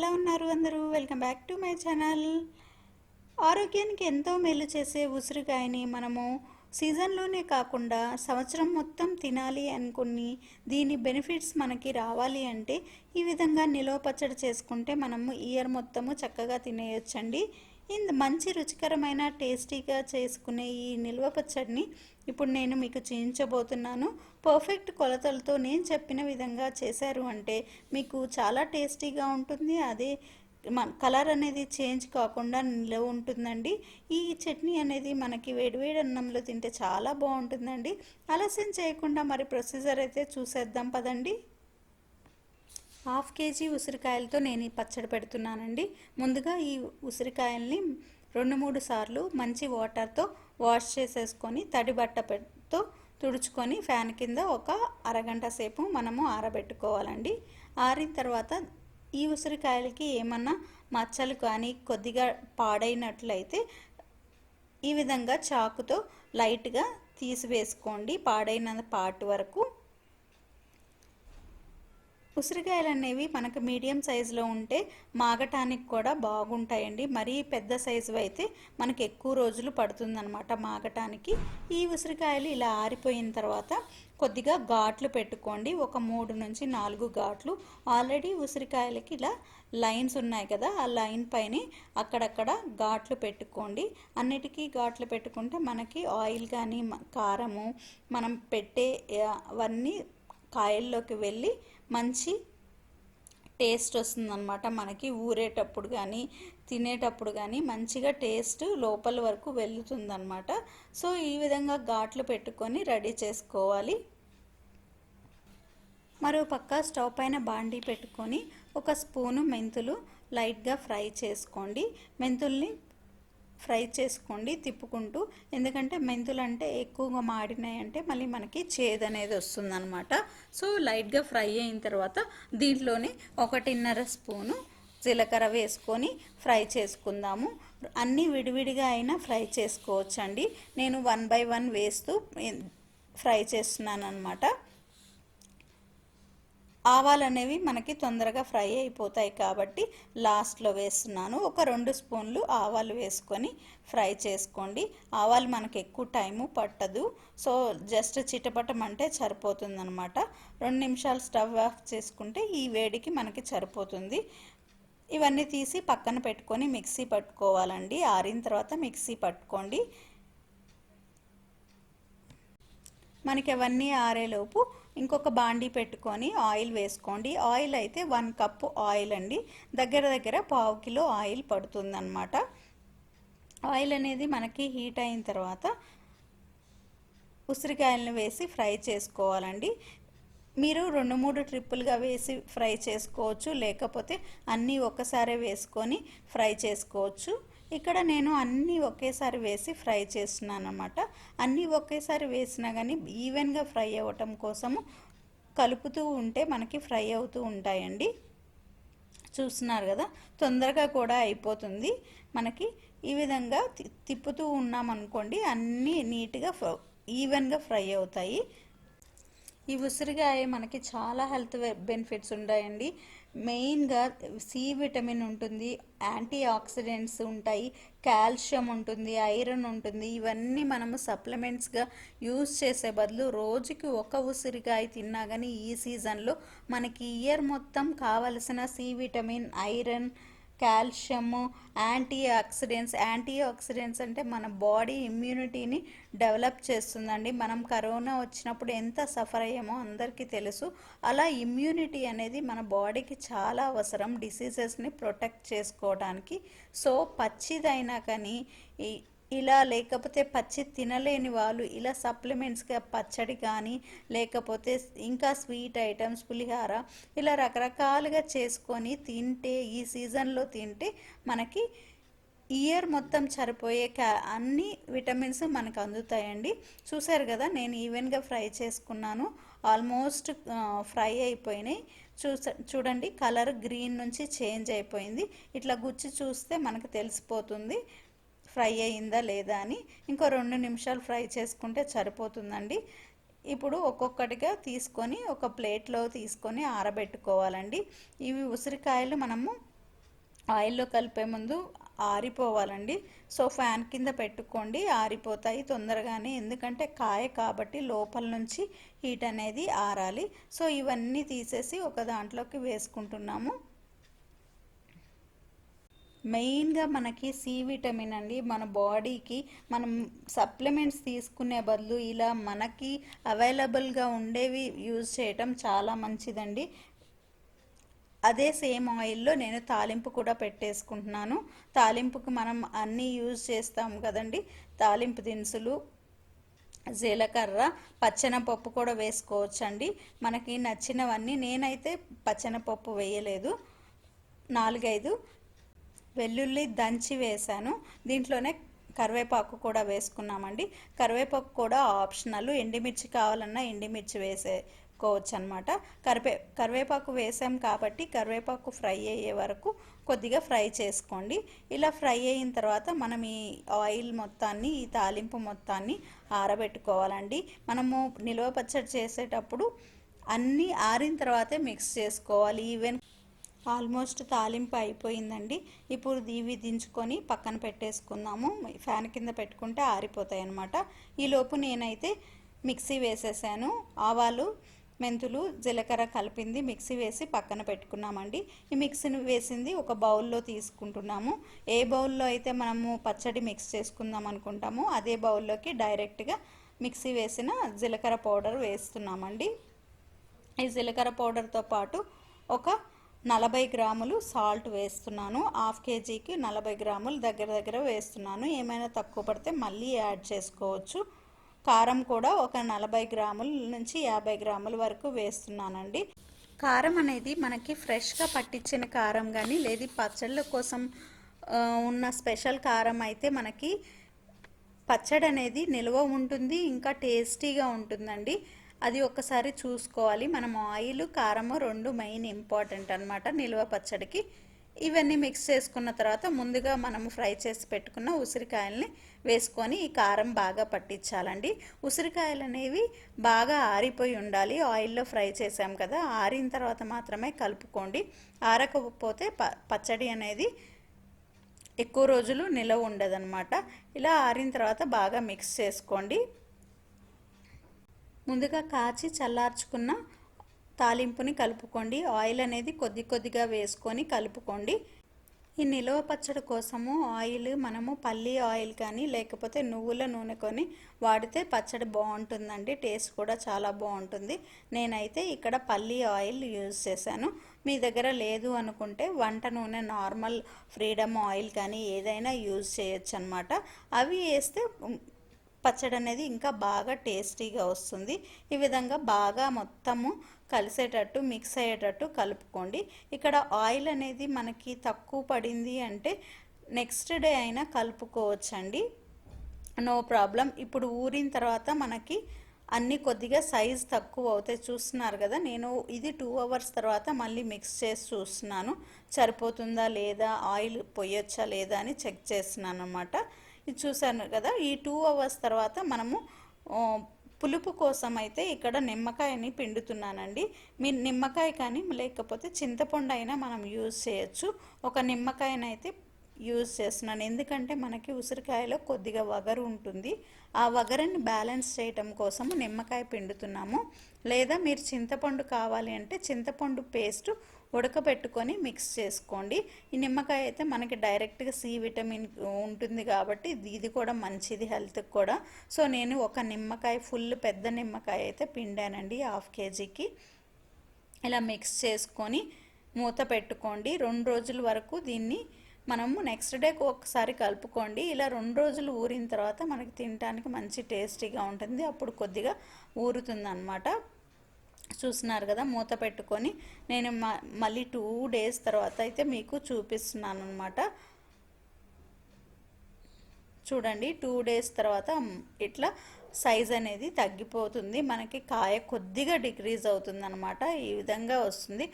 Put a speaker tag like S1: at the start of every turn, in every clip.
S1: ఎలా ఉన్నారు అందరూ? Welcome back to my channel. ఆరోగ్యానికి ఎంతో మేలు చేసే ఉసిరికాయని మనము సీజన్లోనే కాకుండా సంవత్సరం మొత్తం తినాలి అనుకుని దీని బెనిఫిట్స్ మనకి రావాలి అంటే ఈ విధంగా నిలవ పచ్చడి చేసుకుంటే మనము ఇయర్ మొత్తము చక్కగా తినేయొచ్చండి. మంచి రుచికరమైన టేస్టీగా చేసుకునే ఈ నిల్వ పచ్చడిని ఇప్పుడు నేను మీకు చూపించబోతున్నాను. పర్ఫెక్ట్ కొలతలతో నేను చెప్పిన విధంగా చేశారు అంటే మీకు చాలా టేస్టీగా ఉంటుంది. అదే కలర్ అనేది చేంజ్ కాకుండా నిలవ ఉంటుందండి. ఈ చట్నీ అనేది మనకి వేడివేడి అన్నంలో తింటే చాలా బాగుంటుందండి. ఆలస్యం చేయకుండా మరి ప్రొసీజర్ అయితే చూసేద్దాం పదండి. 1/2 కేజీ ఉసిరికాయలతో నేను ఈ పచ్చడి పెడుతున్నానండి. ముందుగా ఈ ఉసిరికాయల్ని 2-3 సార్లు మంచి వాటర్తో వాష్ చేసేసుకొని తడి బట్టతో తుడుచుకొని ఫ్యాన్ కింద ఒక అరగంట సేపు మనము ఆరబెట్టుకోవాలండి. ఆరిన తర్వాత ఈ ఉసిరికాయలకి ఏమన్నా మచ్చలు కానీ కొద్దిగా పాడైనట్లయితే ఈ విధంగా చాకుతో లైట్గా తీసివేసుకోండి పాడైన పార్ట్ వరకు. ఉసిరికాయలు అనేవి మనకు మీడియం సైజులో ఉంటే మాగటానికి కూడా బాగుంటాయండి. మరీ పెద్ద సైజు అయితే మనకు ఎక్కువ రోజులు పడుతుందన్నమాట మాగటానికి. ఈ ఉసిరికాయలు ఇలా ఆరిపోయిన తర్వాత కొద్దిగా ఘాట్లు పెట్టుకోండి. ఒక 3-4 ఘాట్లు. ఆల్రెడీ ఉసిరికాయలకి ఇలా లైన్స్ ఉన్నాయి కదా, ఆ లైన్ పైన అక్కడక్కడ ఘాట్లు పెట్టుకోండి. అన్నిటికీ ఘాట్లు పెట్టుకుంటే మనకి ఆయిల్ కానీ కారము మనం పెట్టే అవన్నీ కాయల్లోకి వెళ్ళి మంచి టేస్ట్ వస్తుందన్నమాట. మనకి ఊరేటప్పుడు కానీ తినేటప్పుడు కానీ మంచిగా టేస్ట్ లోపల వరకు వెళ్తుందన్నమాట. సో ఈ విధంగా ఘాట్లు పెట్టుకొని రెడీ చేసుకోవాలి. మరో పక్క స్టవ్ పైన బాండీ పెట్టుకొని 1 స్పూను మెంతులు లైట్గా ఫ్రై చేసుకోండి. మెంతుల్ని ఫ్రై చేసుకోండి తిప్పుకుంటూ, ఎందుకంటే మెంతులు అంటే ఎక్కువగా మాడినాయంటే మళ్ళీ మనకి చేదు అనేది వస్తుందన్నమాట. సో లైట్గా ఫ్రై అయిన తర్వాత దీంట్లోనే 1.5 స్పూను జీలకర్ర వేసుకొని ఫ్రై చేసుకుందాము. అన్నీ విడివిడిగా అయినా ఫ్రై చేసుకోవచ్చండి. నేను 1 బై 1 వేస్తూ ఫ్రై చేస్తున్నాను అన్నమాట. ఆవాలు అనేవి మనకి తొందరగా ఫ్రై అయిపోతాయి కాబట్టి లాస్ట్లో వేస్తున్నాను. ఒక 2 స్పూన్లు ఆవాలు వేసుకొని ఫ్రై చేసుకోండి. ఆవాలు మనకి ఎక్కువ టైము పట్టదు. So just చిటపటమంటే సరిపోతుందన్నమాట. 2 నిమిషాలు స్టవ్ ఆఫ్ చేసుకుంటే ఈ వేడికి మనకి సరిపోతుంది. ఇవన్నీ తీసి పక్కన పెట్టుకొని మిక్సీ పట్టుకోవాలండి. ఆరిన తర్వాత మిక్సీ పట్టుకోండి. మనకి అవన్నీ ఆరేలోపు ఇంకొక బాండీ పెట్టుకొని ఆయిల్ వేసుకోండి. ఆయిల్ అయితే 1 కప్పు ఆయిల్ అండి. దగ్గర 1/2 కిలో ఆయిల్ పడుతుందన్నమాట. ఆయిల్ అనేది మనకి హీట్ అయిన తర్వాత ఉసిరికాయలను వేసి ఫ్రై చేసుకోవాలండి. మీరు 2-3 ట్రిప్పులుగా వేసి ఫ్రై చేసుకోవచ్చు, లేకపోతే అన్నీ ఒక్కసారి వేసుకొని ఫ్రై చేసుకోవచ్చు. ఇక్కడ నేను అన్నీ ఒకేసారి వేసి ఫ్రై చేస్తున్నాను అన్నమాట. అన్నీ ఒకేసారి వేసినా కానీ ఈవెన్గా ఫ్రై అవ్వటం కోసము కలుపుతూ ఉంటే మనకి ఫ్రై అవుతూ ఉంటాయండి. చూస్తున్నారు కదా, తొందరగా కూడా అయిపోతుంది మనకి. ఈ విధంగా తిప్పుతూ ఉన్నామనుకోండి అన్నీ నీట్గా ఈవెన్గా ఫ్రై అవుతాయి. ఈ ఉసిరికాయ మనకి చాలా హెల్త్ బెనిఫిట్స్ ఉంటాయండి. మెయిన్గా సి విటమిన్ ఉంటుంది, యాంటీ ఆక్సిడెంట్స్ ఉంటాయి, కాల్షియం ఉంటుంది, ఐరన్ ఉంటుంది. ఇవన్నీ మనము సప్లిమెంట్స్గా యూజ్ చేసే బదులు రోజుకి 1 ఉసిరికాయ తిన్నా కానీ ఈ సీజన్లో మనకి ఇయర్ మొత్తం కావలసిన C vitamin, iron, calcium, antioxidants అంటే మన బాడీ ఇమ్యూనిటీని డెవలప్ చేస్తుందండి. మనం కరోనా వచ్చినప్పుడు ఎంత సఫర్ అయ్యామో అందరికీ తెలుసు. అలా ఇమ్యూనిటీ అనేది మన బాడీకి చాలా అవసరం డిసీజెస్ని ప్రొటెక్ట్ చేసుకోవడానికి. సో పచ్చిదైనా కానీ ఇలా, లేకపోతే పచ్చి తినలేని వాళ్ళు ఇలా సప్లిమెంట్స్గా పచ్చడి కానీ లేకపోతే ఇంకా స్వీట్ ఐటమ్స్ పులిహార ఇలా రకరకాలుగా చేసుకొని తింటే ఈ సీజన్లో తింటే మనకి ఇయర్ మొత్తం సరిపోయే అన్ని విటమిన్స్ మనకు అందుతాయండి. చూసారు కదా, నేను ఈవెన్గా ఫ్రై చేసుకున్నాను. ఆల్మోస్ట్ ఫ్రై అయిపోయినాయి. చూడండి, కలర్ గ్రీన్ నుంచి చేంజ్ అయిపోయింది. ఇట్లా గుచ్చి చూస్తే మనకు తెలిసిపోతుంది ఫ్రై అయిందా లేదా అని. ఇంకో 2 నిమిషాలు ఫ్రై చేసుకుంటే సరిపోతుందండి. ఇప్పుడు ఒక్కొక్కటిగా తీసుకొని ఒక ప్లేట్లో తీసుకొని ఆరబెట్టుకోవాలండి. ఇవి ఉసిరికాయలు మనము ఆయిల్లో కలిపే ముందు ఆరిపోవాలండి. సో ఫ్యాన్ కింద పెట్టుకోండి, ఆరిపోతాయి తొందరగానే, ఎందుకంటే కాయ కాబట్టి లోపల నుంచి హీట్ అనేది ఆరాలి. సో ఇవన్నీ తీసేసి ఒక దాంట్లోకి వేసుకుంటున్నాము. మెయిన్గా మనకి సి విటమిన్ అండి, మన బాడీకి మనం సప్లిమెంట్స్ తీసుకునే బదులు ఇలా మనకి అవైలబుల్గా ఉండేవి యూజ్ చేయటం చాలా మంచిదండి. అదే సేమ్ ఆయిల్లో నేను తాలింపు కూడా పెట్టేసుకుంటున్నాను. తాలింపుకి మనం అన్నీ యూజ్ చేస్తాం కదండి, తాలింపు దినుసులు, జీలకర్ర, పచ్చెనపప్పు కూడా వేసుకోవచ్చండి, మనకి నచ్చినవన్నీ. నేనైతే పచ్చెనపప్పు వేయలేదు, 4-5 వెల్లుల్లి దంచి వేసాను. దీంట్లోనే కరివేపాకు కూడా వేసుకున్నామండి. కరివేపాకు కూడా ఆప్షనల్, ఎండుమిర్చి కావాలన్నా ఎండుమిర్చి వేసుకోవచ్చు అనమాట. కరివేపాకు వేసాం కాబట్టి కరివేపాకు ఫ్రై అయ్యే వరకు కొద్దిగా ఫ్రై చేసుకోండి. ఇలా ఫ్రై అయిన తర్వాత మనం ఈ ఆయిల్ మొత్తాన్ని, ఈ తాలింపు మొత్తాన్ని ఆరబెట్టుకోవాలండి. మనము నిల్వ పచ్చడి చేసేటప్పుడు అన్నీ ఆరిన తర్వాతే మిక్స్ చేసుకోవాలి. ఈవెన్ ఆల్మోస్ట్ తాలింపు అయిపోయిందండి. ఇప్పుడు ఇవి దించుకొని పక్కన పెట్టేసుకుందాము. ఫ్యాన్ కింద పెట్టుకుంటే ఆరిపోతాయి అన్నమాట. ఈలోపు నేనైతే మిక్సీ వేసేసాను. ఆవాలు, మెంతులు, జీలకర్ర కలిపింది మిక్సీ వేసి పక్కన పెట్టుకున్నామండి. ఈ మిక్సీని వేసింది ఒక బౌల్లో తీసుకుంటున్నాము. ఏ బౌల్లో అయితే మనము పచ్చడి మిక్స్ చేసుకుందాం అనుకుంటామో అదే బౌల్లోకి డైరెక్ట్గా మిక్సీ వేసిన జీలకర్ర పౌడర్ వేస్తున్నామండి. ఈ జీలకర్ర పౌడర్తో పాటు ఒక 40 గ్రాములు సాల్ట్ వేస్తున్నాను. 1/2 కేజీకి 40 గ్రాములు దగ్గర వేస్తున్నాను. ఏమైనా తక్కువ పడితే మళ్ళీ యాడ్ చేసుకోవచ్చు. కారం కూడా ఒక 40 గ్రాముల నుంచి 50 గ్రాముల వరకు వేస్తున్నానండి. కారం అనేది మనకి ఫ్రెష్గా పట్టించిన కారం కానీ లేదు పచ్చళ్ళ కోసం ఉన్న స్పెషల్ కారం అయితే మనకి పచ్చడి అనేది నిల్వ ఉంటుంది, ఇంకా టేస్టీగా ఉంటుందండి. అది ఒకసారి చూసుకోవాలి. మనం ఆయిల్, కారము 2 మెయిన్ ఇంపార్టెంట్ అనమాట నిల్వ పచ్చడికి. ఇవన్నీ మిక్స్ చేసుకున్న తర్వాత ముందుగా మనము ఫ్రై చేసి పెట్టుకున్న ఉసిరికాయలని వేసుకొని ఈ కారం బాగా పట్టించాలండి. ఉసిరికాయలు అనేవి బాగా ఆరిపోయి ఉండాలి, ఆయిల్లో ఫ్రై చేసాం కదా, ఆరిన తర్వాత మాత్రమే కలుపుకోండి. ఆరకపోతే పచ్చడి అనేది ఎక్కువ రోజులు నిలవ ఉండదన్నమాట. ఇలా ఆరిన తర్వాత బాగా మిక్స్ చేసుకోండి. ముందుగా కాచి చల్లార్చుకున్న తాలింపుని కలుపుకోండి. ఆయిల్ అనేది కొద్దిగా వేసుకొని కలుపుకోండి. ఈ నిలవ పచ్చడి కోసము ఆయిల్ మనము పల్లి ఆయిల్ కానీ లేకపోతే నువ్వుల నూనె కొని వాడితే పచ్చడి బాగుంటుందండి, టేస్ట్ కూడా చాలా బాగుంటుంది. నేనైతే ఇక్కడ పల్లి ఆయిల్ యూజ్ చేశాను. మీ దగ్గర లేదు అనుకుంటే వంట నూనె నార్మల్ ఫ్రీడమ్ ఆయిల్ కానీ ఏదైనా యూజ్ చేయొచ్చు అనమాట. అవి వేస్తే పచ్చడి అనేది ఇంకా బాగా టేస్టీగా వస్తుంది. ఈ విధంగా బాగా మొత్తము కలిసేటట్టు మిక్స్ అయ్యేటట్టు కలుపుకోండి. ఇక్కడ ఆయిల్ అనేది మనకి తక్కువ పడింది అంటే నెక్స్ట్ డే అయినా కలుపుకోవచ్చండి, నో ప్రాబ్లం. ఇప్పుడు ఊరిన తర్వాత మనకి అన్నీ కొద్దిగా సైజ్ తక్కువ అవుతాయి. చూస్తున్నారు కదా, నేను ఇది 2 అవర్స్ తర్వాత మళ్ళీ మిక్స్ చేసి చూస్తున్నాను సరిపోతుందా లేదా, ఆయిల్ పొయ్యొచ్చా లేదా అని చెక్ చేస్తున్నాను అనమాట. ఇది చూసాను కదా, ఈ 2 అవర్స్ తర్వాత మనము పులుపు కోసం అయితే ఇక్కడ నిమ్మకాయని పిండుతున్నానండి. మీ నిమ్మకాయ కానీ లేకపోతే చింతపండు అయినా మనం యూజ్ చేయొచ్చు. ఒక నిమ్మకాయనైతే యూజ్ చేస్తున్నాను, ఎందుకంటే మనకి ఉసిరికాయలో కొద్దిగా వగరు ఉంటుంది. ఆ వగరుని బ్యాలెన్స్ చేయటం కోసము నిమ్మకాయ పిండుతున్నాము. లేదా మీరు చింతపండు కావాలి అంటే చింతపండు పేస్ట్ ఉడకబెట్టుకొని మిక్స్ చేసుకోండి. ఈ నిమ్మకాయ అయితే మనకి డైరెక్ట్గా సి విటమిన్ ఉంటుంది కాబట్టి ఇది కూడా మంచిది హెల్త్కి కూడా. సో నేను ఒక నిమ్మకాయ ఫుల్ పెద్ద నిమ్మకాయ అయితే పిండానండి 1/2 కేజీకి. ఇలా మిక్స్ చేసుకొని మూత పెట్టుకోండి. 2 రోజుల వరకు దీన్ని మనము నెక్స్ట్ డేకి ఒకసారి కలుపుకోండి. ఇలా 2 రోజులు ఊరిన తర్వాత మనకి తినడానికి మంచి టేస్టీగా ఉంటుంది, అప్పుడు కొద్దిగా ఊరుతుంది అన్నమాట. చూస్తున్నారు కదా, మూత పెట్టుకొని నేను మళ్ళీ 2 డేస్ తర్వాత అయితే మీకు చూపిస్తున్నాను అనమాట. చూడండి, 2 డేస్ తర్వాత ఇట్లా సైజ్ అనేది తగ్గిపోతుంది, మనకి కాయ కొద్దిగా డిక్రీజ్ అవుతుంది అనమాట. ఈ విధంగా వస్తుంది.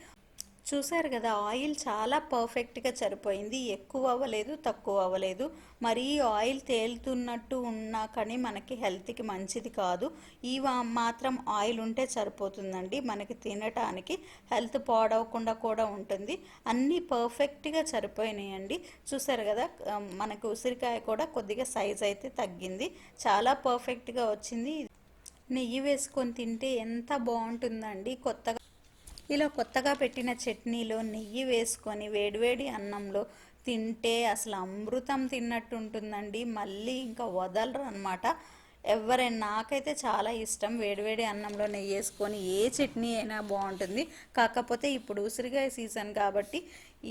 S1: చూసారు కదా, ఆయిల్ చాలా పర్ఫెక్ట్గా సరిపోయింది. ఎక్కువ అవ్వలేదు, తక్కువ అవ్వలేదు. మరీ ఆయిల్ తేలుతున్నట్టు ఉన్నా కానీ మనకి హెల్త్కి మంచిది కాదు. ఈ మాత్రం ఆయిల్ ఉంటే సరిపోతుందండి మనకి తినటానికి. హెల్త్ పాడవకుండా కూడా ఉంటుంది. అన్నీ పర్ఫెక్ట్గా సరిపోయినాయండి. చూసారు కదా, మనకు ఉసిరికాయ కూడా కొద్దిగా సైజ్ అయితే తగ్గింది. చాలా పర్ఫెక్ట్గా వచ్చింది. నెయ్యి వేసుకొని తింటే ఎంత బాగుంటుందండి. కొత్తగా పెట్టిన చట్నీలో నెయ్యి వేసుకొని వేడివేడి అన్నంలో తింటే అసలు అమృతం తిన్నట్టు ఉంటుందండి. మళ్ళీ ఇంకా వదలరు అనమాట ఎవరైనా. నాకైతే చాలా ఇష్టం వేడివేడి అన్నంలో నెయ్యి వేసుకొని. ఏ చట్నీ అయినా బాగుంటుంది. కాకపోతే ఇప్పుడు ఉసిరికాయ సీజన్ కాబట్టి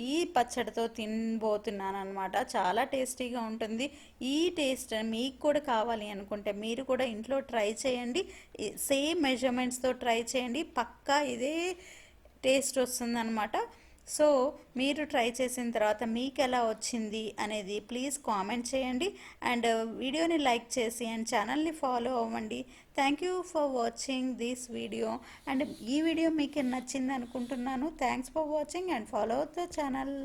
S1: ఈ పచ్చడితో తినబోతున్నాను అనమాట. చాలా టేస్టీగా ఉంటుంది. ఈ టేస్ట్ మీకు కూడా కావాలి అనుకుంటే మీరు కూడా ఇంట్లో ట్రై చేయండి. సేమ్ మెజర్మెంట్స్తో ట్రై చేయండి. పక్కా ఇదే టేస్ట్ వస్తుందన్నమాట. సో మీరు ట్రై చేసిన తర్వాత మీకు ఎలా వచ్చింది అనేది ప్లీజ్ కామెంట్ చేయండి. అండ్ వీడియోని లైక్ చేసి అండ్ ఛానల్ని ఫాలో అవ్వండి. Thank you for watching this video. And ఈ వీడియో మీకు నచ్చింది అనుకుంటున్నాను. Thanks for watching and follow the channel.